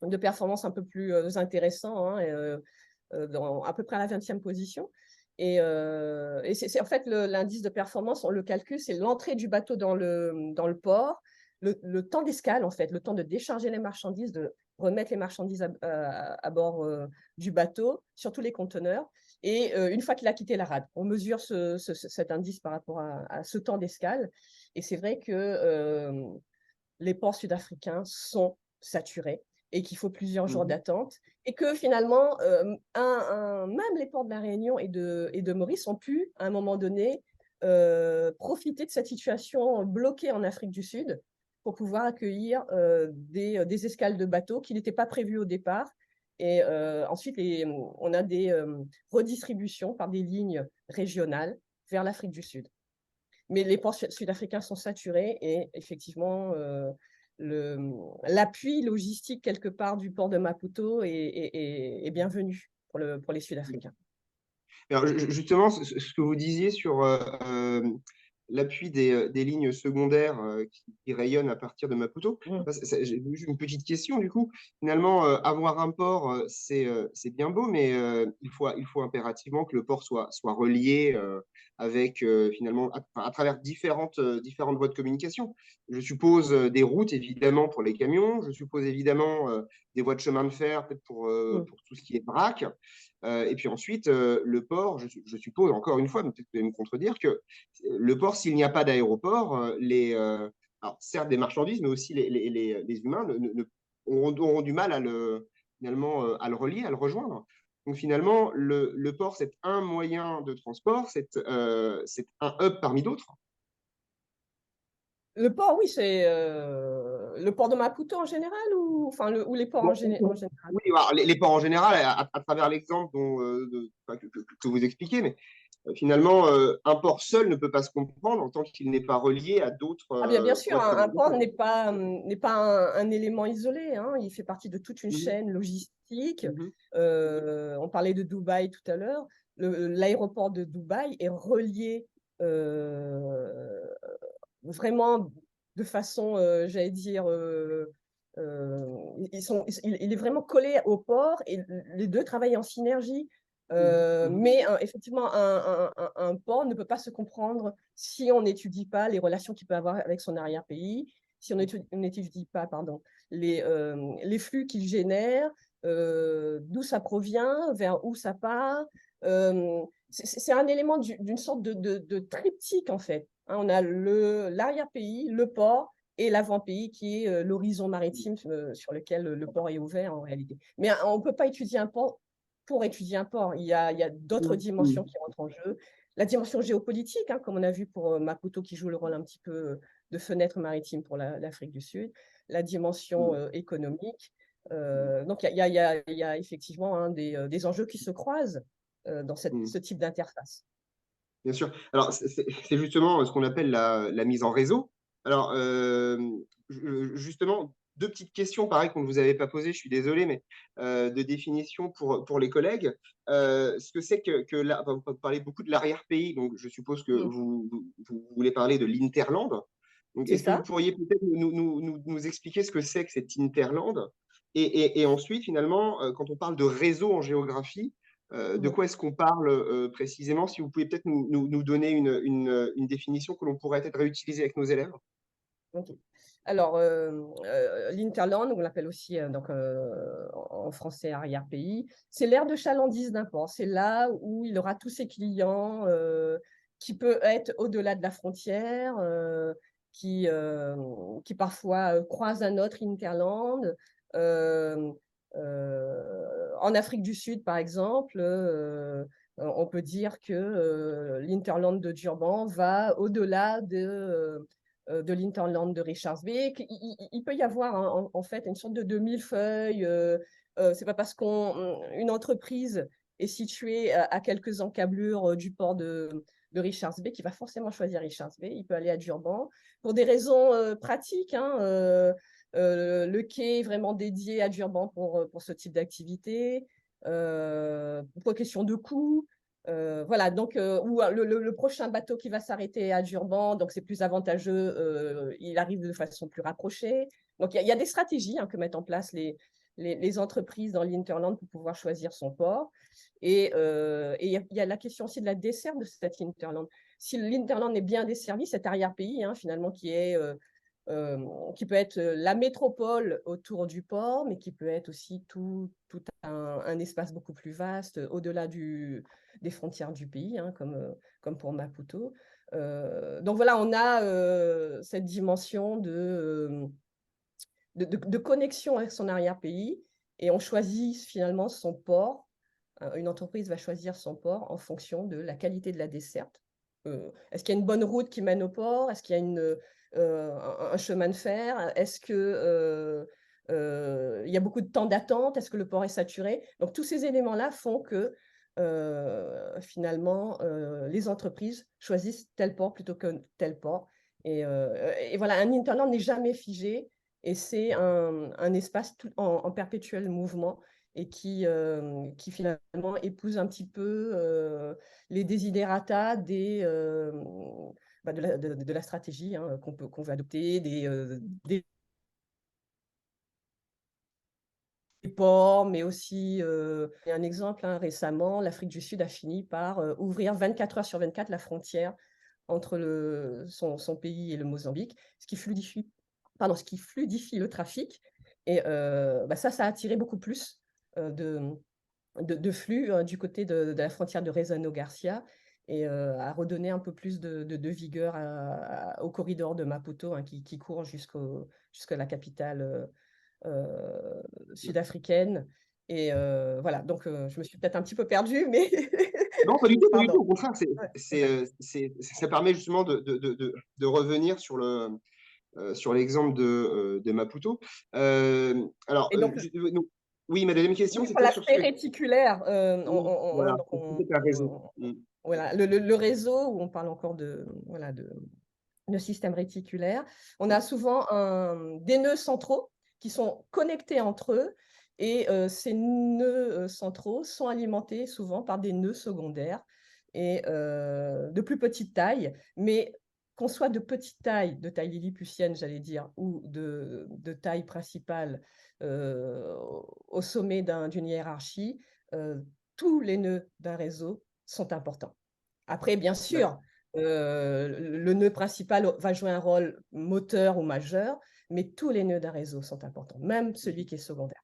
de performance un peu plus intéressant, hein, à peu près à la 20e position. Et c'est en fait l'indice de performance, on le calcule, c'est l'entrée du bateau dans le port, le temps d'escale, en fait, le temps de décharger les marchandises, de remettre les marchandises à bord du bateau, sur tous les conteneurs. Et une fois qu'il a quitté la rade, on mesure cet indice par rapport à ce temps d'escale. Et c'est vrai que les ports sud-africains sont saturés et qu'il faut plusieurs jours d'attente, et que finalement, même les ports de la Réunion et de Maurice ont pu, à un moment donné, profiter de cette situation bloquée en Afrique du Sud pour pouvoir accueillir des escales de bateaux qui n'étaient pas prévues au départ. Et ensuite, on a des redistributions par des lignes régionales vers l'Afrique du Sud. Mais les ports sud-africains sont saturés et effectivement, l'appui logistique quelque part du port de Maputo est bienvenu pour les Sud-Africains. Alors, justement, ce que vous disiez sur l'appui des lignes secondaires qui rayonnent à partir de Maputo. Mm. J'ai juste une petite question du coup. Finalement, avoir un port, c'est bien beau, mais il faut impérativement que le port soit relié avec finalement à travers différentes voies de communication. Je suppose des routes évidemment pour les camions, je suppose évidemment des voies de chemin de fer peut-être Mm. pour tout ce qui est vrac. Et puis ensuite, le port, je suppose, encore une fois, mais peut-être que vous allez me contredire, que le port, s'il n'y a pas d'aéroport, alors certes des marchandises, mais aussi les humains auront du mal finalement, à le relier, à le rejoindre. Donc finalement, le port, c'est un moyen de transport, c'est un hub parmi d'autres. Le port, oui, c'est le port de Maputo en général ou les ports Bon, en général? oui, alors, les ports en général, à travers l'exemple que vous expliquez, mais finalement, un port seul ne peut pas se comprendre en tant qu'il n'est pas relié à d'autres Ah bien, bien sûr, voies de un port communication. n'est pas un élément isolé, hein. Il fait partie de toute une Mhm, chaîne logistique. mhm, On parlait de Dubaï tout à l'heure. L'aéroport de Dubaï est relié vraiment de façon, j'allais dire, il est vraiment collé au port et les deux travaillent en synergie. mhm, mhm. Mais effectivement, un port ne peut pas se comprendre si on n'étudie pas les relations qu'il peut avoir avec son arrière-pays, si on n'étudie pas pardon, les flux qu'il génère, d'où ça provient, vers où ça part. C'est un élément d'une sorte de triptyque, en fait. Hein, on a l'arrière-pays, le port et l'avant-pays qui est l'horizon maritime sur lequel le port est ouvert en réalité. Mais on ne peut pas étudier un port pour étudier un port. Il y a d'autres dimensions qui rentrent en jeu. La dimension géopolitique, hein, comme on a vu pour Maputo qui joue le rôle un petit peu de fenêtre maritime pour l'Afrique du Sud. La dimension économique. Donc il y a effectivement hein, des enjeux qui se croisent dans ce type d'interface. Bien sûr. Alors, c'est justement ce qu'on appelle la mise en réseau. Alors, justement, deux petites questions, pareil, qu'on ne vous avait pas posées, je suis désolé, mais de définition pour les collègues. Ce que c'est que là, vous parlez beaucoup de l'arrière-pays, donc je suppose que vous voulez parler de l'Interland. Donc, C'est est-ce que vous ça. pourriez peut-être nous expliquer ce que c'est que cet Interland? Et ensuite, finalement, quand on parle de réseau en géographie, de quoi est-ce qu'on parle précisément? Si vous pouvez peut-être nous donner une définition que l'on pourrait peut-être réutiliser avec nos élèves. Ok. Alors, l'Interland, on l'appelle aussi donc, en français arrière-pays, c'est l'aire de chalandise d'un port. C'est là où il aura tous ses clients, qui peut être au-delà de la frontière, qui parfois croisent un autre Interland. Euh, En Afrique du Sud, par exemple, on peut dire que l'Interland de Durban va au-delà de l'Interland de Richards Bay. Il peut y avoir en fait une sorte de millefeuille. C'est pas parce qu'une entreprise est située à quelques encablures du port de Richards Bay qu'il va forcément choisir Richards Bay. Il peut aller à Durban pour des raisons pratiques. Hein, le quai est vraiment dédié à Durban pour ce type d'activité. Pour question de coût. Voilà, donc, ou le prochain bateau qui va s'arrêter à Durban, donc c'est plus avantageux, il arrive de façon plus rapprochée. Donc, il y a des stratégies hein, que mettent en place les entreprises dans l'Interland pour pouvoir choisir son port. Et il y a la question aussi de la desserte de cet Interland. Si l'Interland est bien desservi, cet arrière-pays, hein, finalement, qui peut être la métropole autour du port, mais qui peut être aussi tout un espace beaucoup plus vaste au-delà des frontières du pays, hein, comme pour Maputo. Donc voilà, on a cette dimension de connexion avec son arrière-pays et on choisit finalement son port. Une entreprise va choisir son port en fonction de la qualité de la desserte. Est-ce qu'il y a une bonne route qui mène au port? Est-ce qu'il y a un chemin de fer? Est-ce que il y a beaucoup de temps d'attente? Est-ce que le port est saturé? Donc tous ces éléments-là font que finalement les entreprises choisissent tel port plutôt que tel port. Et voilà, un Interland n'est jamais figé et c'est un espace en perpétuel mouvement et qui finalement épouse un petit peu les desiderata de la stratégie hein, qu'on veut adopter, des ports, mais aussi, un exemple, hein, récemment, l'Afrique du Sud a fini par ouvrir 24 heures sur 24 la frontière entre son pays et le Mozambique, ce qui fluidifie le trafic. Et ça a attiré beaucoup plus de flux du côté de la frontière de Rezano Garcia et a redonné un peu plus de vigueur au corridor de Maputo hein, qui court jusqu'à la capitale sud-africaine. Et voilà, donc je me suis peut-être un petit peu perdue, mais Non, pas du tout, pas du tout. pardon. Au contraire, Ouais, ça permet justement de revenir sur l'exemple de Maputo. Alors, et donc, oui, ma deuxième question, oui, pour c'était sur ce l'aspect que... réticulaire, Oui, voilà, donc c'était un réseau. voilà, le réseau, où on parle encore voilà, de système réticulaire, on a souvent des nœuds centraux qui sont connectés entre eux, et ces nœuds centraux sont alimentés souvent par des nœuds secondaires et de plus petite taille, mais qu'on soit de taille lilliputienne, j'allais dire, ou de taille principale au sommet d'une hiérarchie, tous les nœuds d'un réseau sont importants. Après, bien sûr, le nœud principal va jouer un rôle moteur ou majeur, mais tous les nœuds d'un réseau sont importants, même celui qui est secondaire.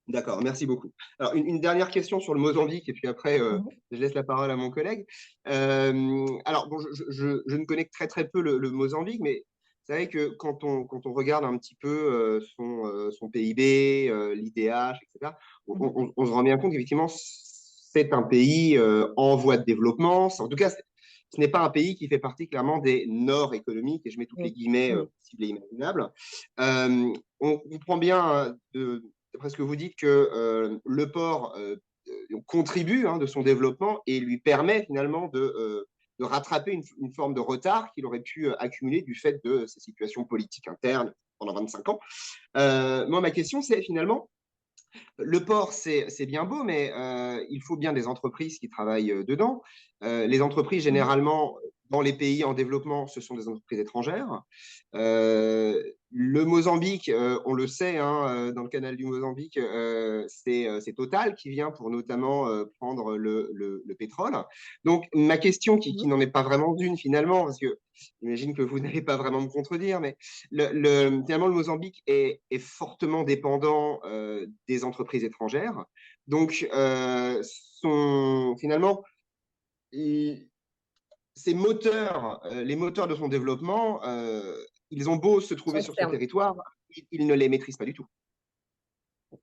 D'accord, merci beaucoup. Alors, une dernière question sur le Mozambique, et puis après, Mhm. je laisse la parole à mon collègue. Alors, bon, je ne connais que très très peu le Mozambique, mais c'est vrai que quand on regarde un petit peu son PIB, l'IDH, etc., Mhm. on se rend bien compte qu'effectivement, c'est un pays en voie de développement. En tout cas, ce n'est pas un pays qui fait partie clairement des nord économiques, et je mets toutes les Mhm. guillemets Mhm. possibles et imaginables. On comprend bien hein, d'après ce que vous dites, que le port contribue hein, de son développement et lui permet finalement de rattraper une forme de retard qu'il aurait pu accumuler du fait de ses situations politiques internes pendant 25 ans. Moi, ma question, c'est finalement, le port, c'est bien beau, mais il faut bien des entreprises qui travaillent dedans. Les entreprises, Mhm. généralement, dans les pays en développement, ce sont des entreprises étrangères. Le Mozambique, on le sait, hein, dans le canal du Mozambique, c'est Total qui vient pour notamment prendre le pétrole. Donc, ma question, qui Mhm. n'en est pas vraiment une finalement, parce que j'imagine que vous n'allez pas vraiment me contredire, mais finalement, le Mozambique est fortement dépendant des entreprises étrangères. Donc, finalement, ces moteurs, les moteurs de son développement, ils ont beau se trouver Sont sur son externes. territoire, ils ne les maîtrisent pas du tout.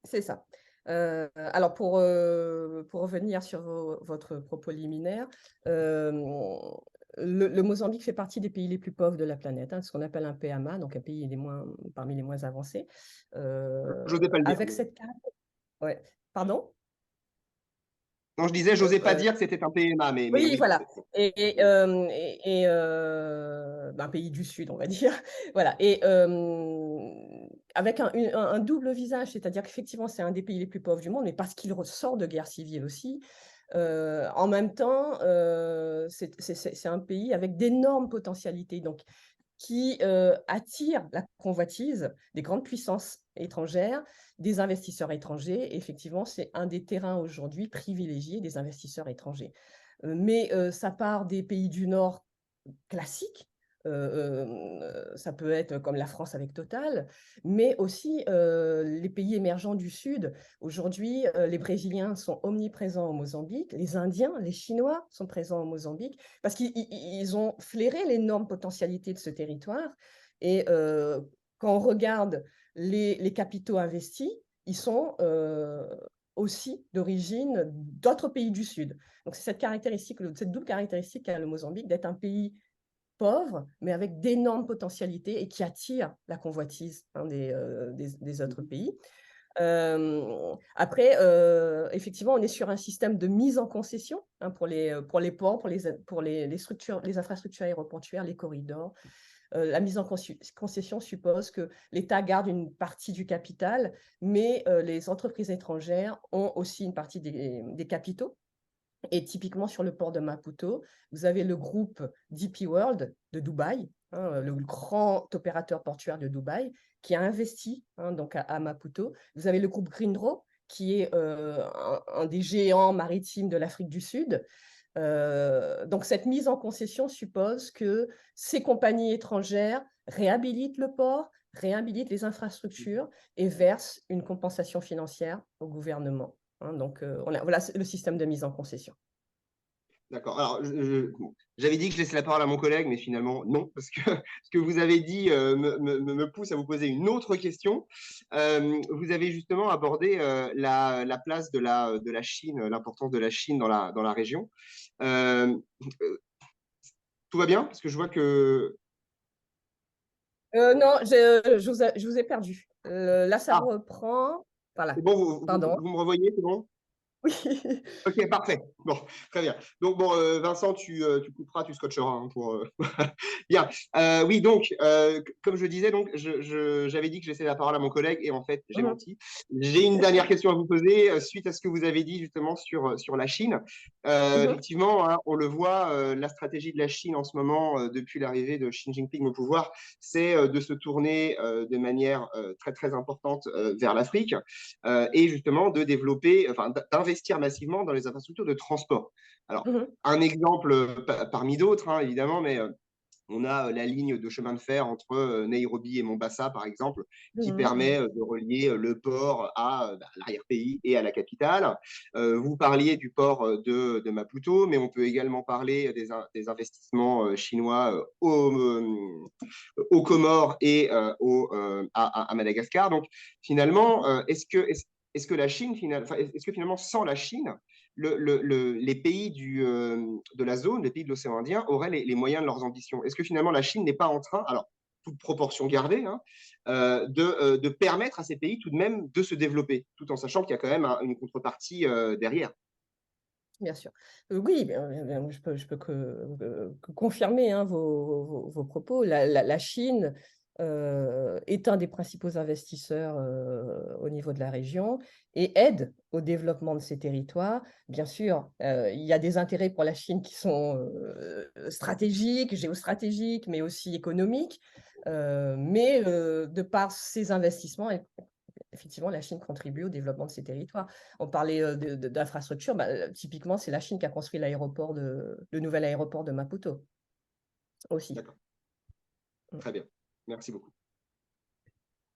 C'est ça. Alors, pour revenir sur votre propos liminaire, le Mozambique fait partie des pays les plus pauvres de la planète, hein, ce qu'on appelle un PMA, donc un pays parmi les moins avancés. J'osais pas le dire. Avec cette carte. Ouais. Pardon? Non, je disais, j'osais pas Euh, dire que c'était un PMA, mais Oui, oui. voilà. Un pays du Sud, on va dire. Voilà. Et avec un double visage, c'est-à-dire qu'effectivement, c'est un des pays les plus pauvres du monde, mais parce qu'il ressort de guerre civile aussi. En même temps, c'est un pays avec d'énormes potentialités, donc qui attire la convoitise des grandes puissances étrangères, des investisseurs étrangers. Et effectivement, c'est un des terrains aujourd'hui privilégiés des investisseurs étrangers. Mais ça part des pays du Nord classiques. Ça peut être comme la France avec Total, mais aussi les pays émergents du Sud. Aujourd'hui, les Brésiliens sont omniprésents au Mozambique, les Indiens, les Chinois sont présents au Mozambique, parce qu'ils ont flairé l'énorme potentialité de ce territoire. Et quand on regarde les capitaux investis, ils sont aussi d'origine d'autres pays du Sud. Donc c'est cette double caractéristique qu'a le Mozambique d'être un pays pauvre, mais avec d'énormes potentialités et qui attire la convoitise hein, des autres pays. Après, effectivement, on est sur un système de mise en concession hein, pour les ports, pour les structures, les infrastructures aéroportuaires, les corridors. La mise en concession suppose que l'État garde une partie du capital, mais les entreprises étrangères ont aussi une partie des capitaux. Et typiquement sur le port de Maputo, vous avez le groupe DP World de Dubaï, le grand opérateur portuaire de Dubaï, qui a investi donc à Maputo. Vous avez le groupe Grindro, qui est un des géants maritimes de l'Afrique du Sud. Donc cette mise en concession suppose que ces compagnies étrangères réhabilitent le port, réhabilitent les infrastructures et versent une compensation financière au gouvernement. Donc voilà le système de mise en concession. D'accord. Alors, bon, j'avais dit que je laissais la parole à mon collègue, mais finalement, non, parce que ce que vous avez dit me pousse à vous poser une autre question. Vous avez justement abordé la place de la Chine, l'importance de la Chine dans la région. Euh, Tout va bien? Parce que je vois que… Non, je vous ai perdu. Là, ça Ah, reprend. Voilà, c'est bon, pardon. vous me revoyez, c'est bon? Oui. Ok, parfait. Bon, très bien. Donc, bon, Vincent, tu couperas, tu scotcheras pour. Bien. Oui, donc, comme je disais, donc, j'avais dit que je laissais la parole à mon collègue et en fait, j'ai Mhm. menti. J'ai une dernière question à vous poser suite à ce que vous avez dit justement sur la Chine. Mhm. Effectivement, hein, on le voit, la stratégie de la Chine en ce moment, depuis l'arrivée de Xi Jinping au pouvoir, c'est de se tourner de manière très, très importante vers l'Afrique et justement de développer, enfin, d'investir massivement dans les infrastructures de transport. Alors, Mhm. un exemple parmi d'autres, hein, évidemment, mais on a la ligne de chemin de fer entre Nairobi et Mombasa, par exemple, qui permet Mhm. de relier le port à l'arrière-pays et à la capitale. Vous parliez du port de Maputo, mais on peut également parler des investissements chinois aux Comores et à Madagascar. Donc, finalement, est-ce que la Chine, est-ce que finalement, sans la Chine, les pays de la zone, les pays de l'océan Indien auraient les moyens de leurs ambitions? Est-ce que finalement la Chine n'est pas en train, alors toute proportion gardée, hein, de permettre à ces pays tout de même de se développer, tout en sachant qu'il y a quand même une contrepartie derrière? Bien sûr. Oui, je peux que confirmer vos propos. La Chine est un des principaux investisseurs au niveau de la région et aide au développement de ces territoires. Bien sûr, il y a des intérêts pour la Chine qui sont stratégiques, géostratégiques, mais aussi économiques. Mais de par ces investissements, effectivement, la Chine contribue au développement de ces territoires. On parlait d'infrastructures, typiquement, c'est la Chine qui a construit le nouvel aéroport de Maputo aussi. D'accord, très bien. Merci beaucoup.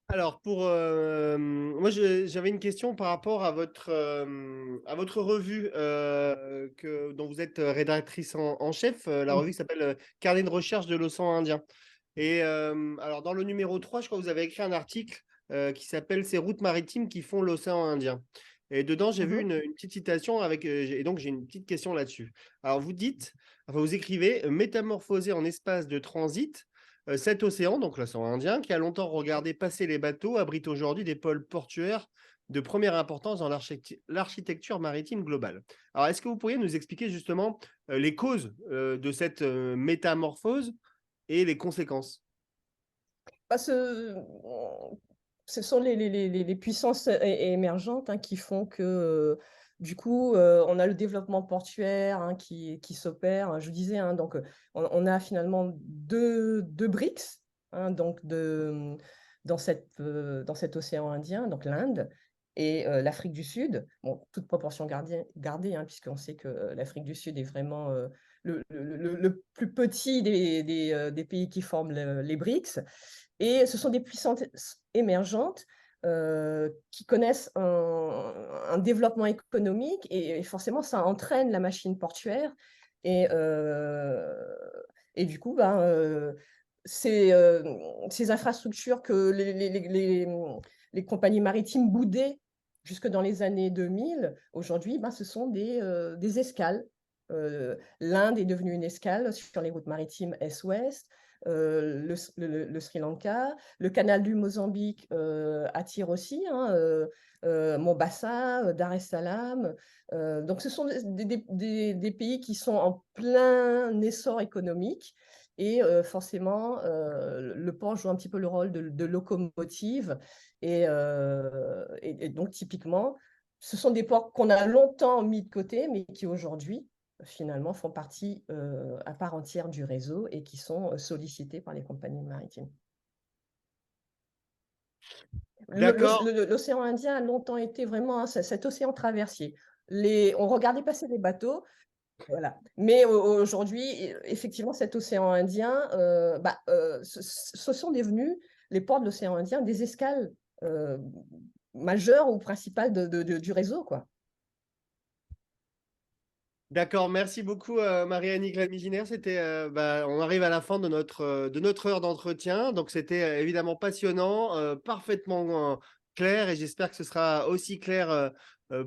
Alors, moi, j'avais une question par rapport à votre revue dont vous êtes rédactrice en chef, la revue qui s'appelle Carnet de recherche de l'océan Indien. Et alors, dans le numéro 3, je crois que vous avez écrit un article qui s'appelle Ces routes maritimes qui font l'océan Indien. Et dedans, j'ai vu Mhm. une petite citation et donc j'ai une petite question là-dessus. Alors, vous écrivez métamorphosé en espace de transit. Cet océan, donc l'océan Indien, qui a longtemps regardé passer les bateaux, abrite aujourd'hui des pôles portuaires de première importance dans l'architecture maritime globale. Alors, est-ce que vous pourriez nous expliquer justement les causes de cette métamorphose et les conséquences? Parce que ce sont les puissances émergentes qui font que, du coup, on a le développement portuaire qui s'opère. Je vous disais, donc, on a finalement deux BRICS donc dans cet océan Indien, donc l'Inde et l'Afrique du Sud. Bon, toute proportion gardée puisqu'on sait que l'Afrique du Sud est vraiment le plus petit des pays qui forment les BRICS. Et ce sont des puissances émergentes qui connaissent un développement économique et forcément, ça entraîne la machine portuaire. Et, et du coup, ces infrastructures que les compagnies maritimes boudaient jusque dans les années 2000, aujourd'hui, ce sont des escales. L'Inde est devenue une escale sur les routes maritimes Est-Ouest. Le Sri Lanka, le canal du Mozambique attire aussi, Mombasa, Dar es Salaam. Donc, ce sont des pays qui sont en plein essor économique et forcément, le port joue un petit peu le rôle de locomotive et donc typiquement, ce sont des ports qu'on a longtemps mis de côté, mais qui aujourd'hui, finalement, font partie à part entière du réseau et qui sont sollicités par les compagnies maritimes. D'accord. L'océan Indien a longtemps été vraiment cet océan traversier. On regardait passer les bateaux, voilà. Mais aujourd'hui, effectivement, cet océan Indien, ce sont devenus, les ports de l'océan Indien, des escales majeures ou principales du réseau, quoi. D'accord, merci beaucoup Marie-Annick Lamiginaire. On arrive à la fin de notre heure d'entretien. Donc c'était évidemment passionnant, parfaitement clair et j'espère que ce sera aussi clair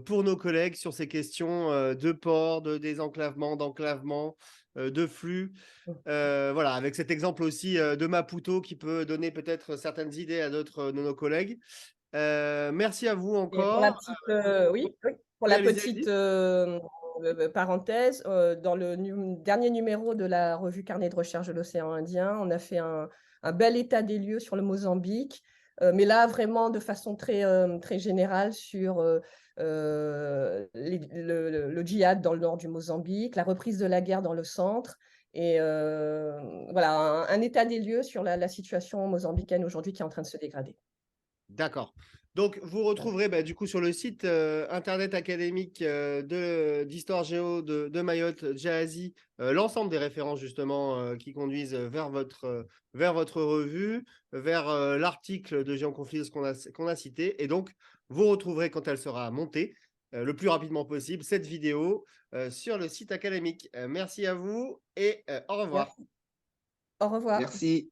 pour nos collègues sur ces questions de port, de désenclavement, d'enclavement, de flux. Voilà, avec cet exemple aussi de Maputo qui peut donner peut-être certaines idées à d'autres de nos collègues. Merci à vous Et pour la encore. petite, oui, pour Oui, la allez-y, petite allez-y. parenthèse, dans le dernier numéro de la revue Carnet de recherche de l'océan Indien, on a fait un bel état des lieux sur le Mozambique, mais là vraiment de façon très générale sur le djihad dans le nord du Mozambique, la reprise de la guerre dans le centre, et voilà un état des lieux sur la situation mozambicaine aujourd'hui qui est en train de se dégrader. D'accord. Donc, vous retrouverez du coup sur le site internet académique d'Histoire Géo de Mayotte, Djahazi, l'ensemble des références justement qui conduisent vers votre revue, vers l'article de Géant Conflits qu'on a cité. Et donc, vous retrouverez quand elle sera montée, le plus rapidement possible, cette vidéo sur le site académique. Merci à vous et au revoir. Merci. Au revoir. Merci.